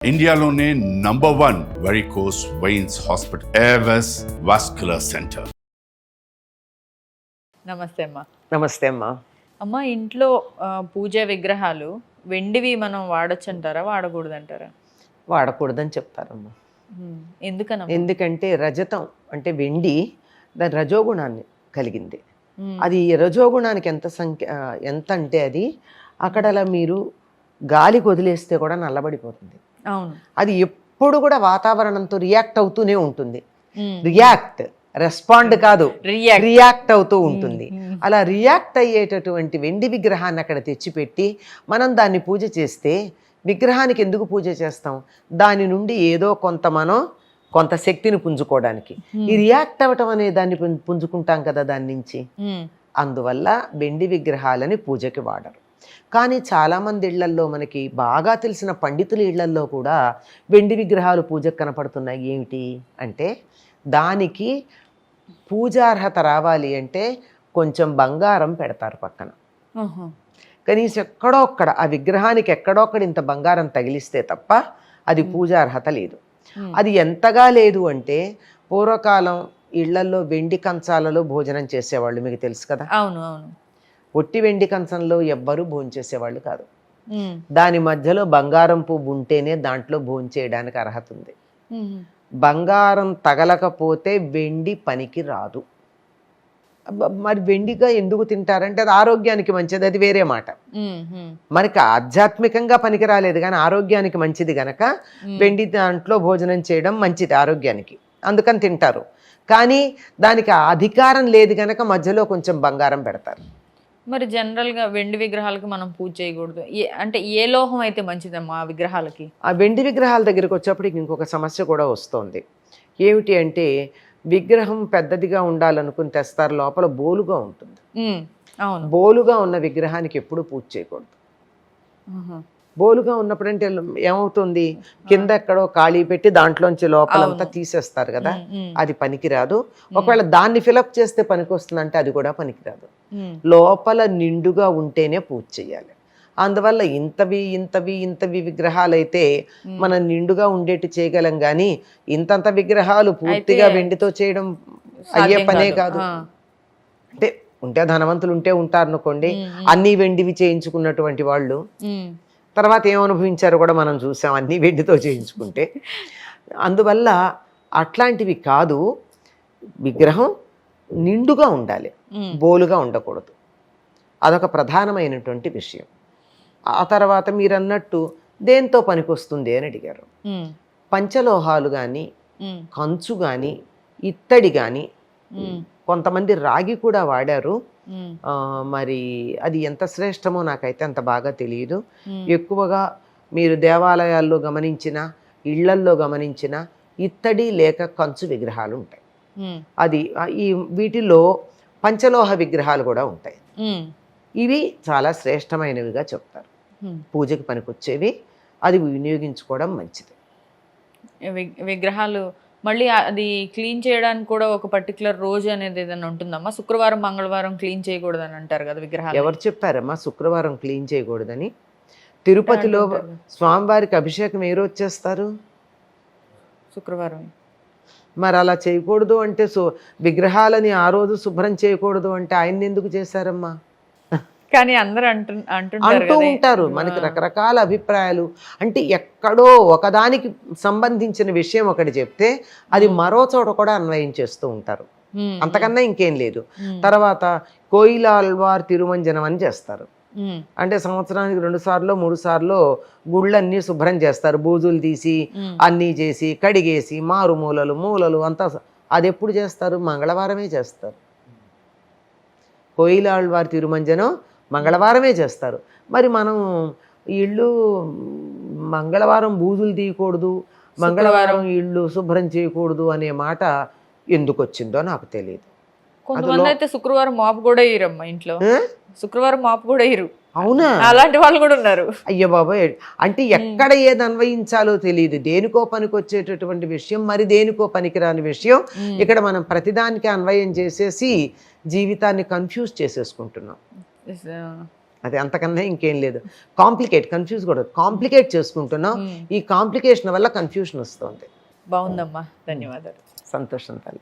ఇండియాలోనే #1 varicose veins hospital Avis vascular centre. నమస్తే అమ్మా. నమస్తే అమ్మా. అమ్మ, ఇంట్లో పూజా విగ్రహాలు వెండివి మనం వాడచ్చు అంటారా, వాడకూడదు అంటారా? వాడకూడదని చెప్తారమ్మా. ఎందుకన్నా? ఎందుకంటే రజతం అంటే వెండి దాని రజోగుణాన్ని కలిగింది. అది రజోగుణానికి ఎంత అంటే అది అక్కడ మీరు గాలికి వదిలేస్తే కూడా నల్లబడిపోతుంది. అవును, అది ఎప్పుడు కూడా వాతావరణంతో రియాక్ట్ అవుతూనే ఉంటుంది. రెస్పాండ్ కాదు, రియాక్ట్ అవుతూ ఉంటుంది. అలా రియాక్ట్ అయ్యేటటువంటి వెండి విగ్రహాన్ని అక్కడ తెచ్చిపెట్టి మనం దాన్ని పూజ చేస్తే, విగ్రహానికి ఎందుకు పూజ చేస్తాం? దాని నుండి ఏదో కొంత శక్తిని పుంజుకోవడానికి. ఈ రియాక్ట్ అవ్వటం అనే దాన్ని పుంజుకుంటాం కదా దాని నుంచి. అందువల్ల వెండి విగ్రహాలని పూజకి వాడరు. కానీ చాలామంది ఇళ్లల్లో, మనకి బాగా తెలిసిన పండితుల ఇళ్లల్లో కూడా వెండి విగ్రహాలు పూజకు కనపడుతున్నాయి. ఏమిటి అంటే, దానికి పూజార్హత రావాలి అంటే కొంచెం బంగారం పెడతారు పక్కన. కనీసం ఎక్కడో ఒక్కడ ఆ విగ్రహానికి ఎక్కడో ఒక్కడ ఇంత బంగారం తగిలిస్తే తప్ప అది పూజార్హత లేదు. అది ఎంతగా లేదు అంటే, పూర్వకాలం ఇళ్లల్లో వెండి కంచాలలో భోజనం చేసేవాళ్ళు, మీకు తెలుసు కదా. అవును అవును. ఒట్టి వెండి కంచంలో ఎవ్వరూ భోంచేసేవాళ్ళు కాదు. దాని మధ్యలో బంగారం పువ్వు ఉంటేనే దాంట్లో భోంచేయడానికి అర్హత ఉంది. బంగారం తగలకపోతే వెండి పనికి రాదు. మరి వెండిగా ఎందుకు తింటారంటే అది ఆరోగ్యానికి మంచిది, అది వేరే మాట. మనకి ఆధ్యాత్మికంగా పనికి రాలేదు కానీ ఆరోగ్యానికి మంచిది గనక వెండి దాంట్లో భోజనం చేయడం మంచిది ఆరోగ్యానికి, అందుకని తింటారు. కానీ దానికి అధికారం లేదు గనక మధ్యలో కొంచెం బంగారం పెడతారు. మరి జనరల్గా వెండి విగ్రహాలకి మనం పూజ చేయకూడదు అంటే ఏ లోహం అయితే మంచిదమ్మా ఆ విగ్రహాలకి? ఆ వెండి విగ్రహాల దగ్గరికి వచ్చేప్పటికి ఇంకొక సమస్య కూడా వస్తుంది. ఏమిటి అంటే, విగ్రహం పెద్దదిగా ఉండాలనుకుని తెస్తారు, లోపల బోలుగా ఉంటుంది. అవును, బోలుగా ఉన్న విగ్రహానికి ఎప్పుడు పూజ చేయకూడదు. బోలుగా ఉన్నప్పుడు అంటే ఏమవుతుంది, కింద ఎక్కడో ఖాళీ పెట్టి దాంట్లోంచి లోపలంతా తీసేస్తారు కదా, అది పనికిరాదు. ఒకవేళ దాన్ని ఫిలప్ చేస్తే పనికి వస్తుందంటే అది కూడా పనికిరాదు. లోపల నిండుగా ఉంటేనే పూజ చేయాలి. అందువల్ల ఇంతవి విగ్రహాలు అయితే మనం నిండుగా ఉండేట్టు చేయగలం, కానీ ఇంతంత విగ్రహాలు పూర్తిగా వెండితో చేయడం అయ్యే పనే కాదు. అంటే ఉంటే ధనవంతులు ఉంటే ఉంటారు అనుకోండి, అన్ని వెండివి చేయించుకున్నటువంటి వాళ్ళు తర్వాత ఏమనుభవించారో కూడా మనం చూసాం, అన్ని వెండితో చేయించుకుంటే. అందువల్ల అట్లాంటివి కాదు, విగ్రహం నిండుగా ఉండాలి, బోలుగా ఉండకూడదు. అదొక ప్రధానమైనటువంటి విషయం. ఆ తర్వాత మీరు అన్నట్టు దేంతో పనికొస్తుంది అని అడిగారు. పంచలోహాలు కానీ, కంచు కానీ, ఇత్తడి కానీ, కొంతమంది రాగి కూడా వాడారు. మరి అది ఎంత శ్రేష్టమో నాకైతే అంత బాగా తెలియదు. ఎక్కువగా మీరు దేవాలయాల్లో గమనించిన, ఇళ్లల్లో గమనించిన ఇత్తడి లేక కంచు విగ్రహాలు ఉంటాయి. అది వీటిలో పంచలోహ విగ్రహాలు కూడా ఉంటాయి. ఇవి చాలా శ్రేష్టమైనవిగా చెప్తారు, పూజకి పనికొచ్చేవి. అది వినియోగించుకోవడం మంచిది. విగ్రహాలు మళ్ళీ అది క్లీన్ చేయడానికి కూడా ఒక పర్టికులర్ రోజు అనేది ఏదైనా ఉంటుందమ్మా? శుక్రవారం మంగళవారం క్లీన్ చేయకూడదని అంటారు కదా విగ్రహాలు. ఎవరు చెప్పారమ్మా శుక్రవారం క్లీన్ చేయకూడదని? తిరుపతిలో స్వామివారికి అభిషేకం ఏ రోజు చేస్తారు? శుక్రవారం. మరి అలా చేయకూడదు అంటే, విగ్రహాలని ఆ రోజు శుభ్రం చేయకూడదు అంటే ఆయన్ని ఎందుకు చేశారమ్మా? కానీ అందరూ అంటూ ఉంటారు. మనకి రకరకాల అభిప్రాయాలు. అంటే ఎక్కడో ఒకదానికి సంబంధించిన విషయం ఒకటి చెప్తే అది మరో చోట కూడా అన్వయం చేస్తూ ఉంటారు, అంతకన్నా ఇంకేం లేదు. తర్వాత కోయిలాల్వార్ తిరుమంజనం అని చేస్తారు. అంటే సంవత్సరానికి 2 సార్లు 3 సార్లు గుళ్ళన్నీ శుభ్రం చేస్తారు, బూజులు తీసి అన్నీ చేసి కడిగేసి మూలలు అంతా. అది ఎప్పుడు చేస్తారు? మంగళవారమే చేస్తారు. కోయిలాల్వార్ తిరుమంజనం మంగళవారమే చేస్తారు. మరి మనం ఇళ్ళు మంగళవారం బూజులు తీయకూడదు, మంగళవారం ఇళ్ళు శుభ్రం చేయకూడదు అనే మాట ఎందుకు వచ్చిందో నాకు తెలియదు. కొంతమంది అయితే శుక్రవారం మాపు కూడా వేయరమ్మా ఇంట్లో. శుక్రవారం మాపు కూడా వేయరు. అవునా? అలాంటి వాళ్ళు కూడా ఉన్నారు. అయ్యో బాబాయ్, అంటే ఎక్కడ ఏది అన్వయించాలో తెలియదు. దేనికో పనికొచ్చేటటువంటి విషయం మరి దేనికో పనికిరాని విషయం ఇక్కడ మనం ప్రతిదానికి అన్వయం చేసేసి జీవితాన్ని కన్ఫ్యూజ్ చేసేసుకుంటున్నాం. అది అంతకన్నా ఇంకేం లేదు. కన్ఫ్యూజ్ కూడా కాంప్లికేట్ చేసుకుంటున్నాం. ఈ కాంప్లికేషన్ వల్ల కన్ఫ్యూషన్ వస్తుంది. బాగుందమ్మా, ధన్యవాదాలు. సంతోషం తల్లి.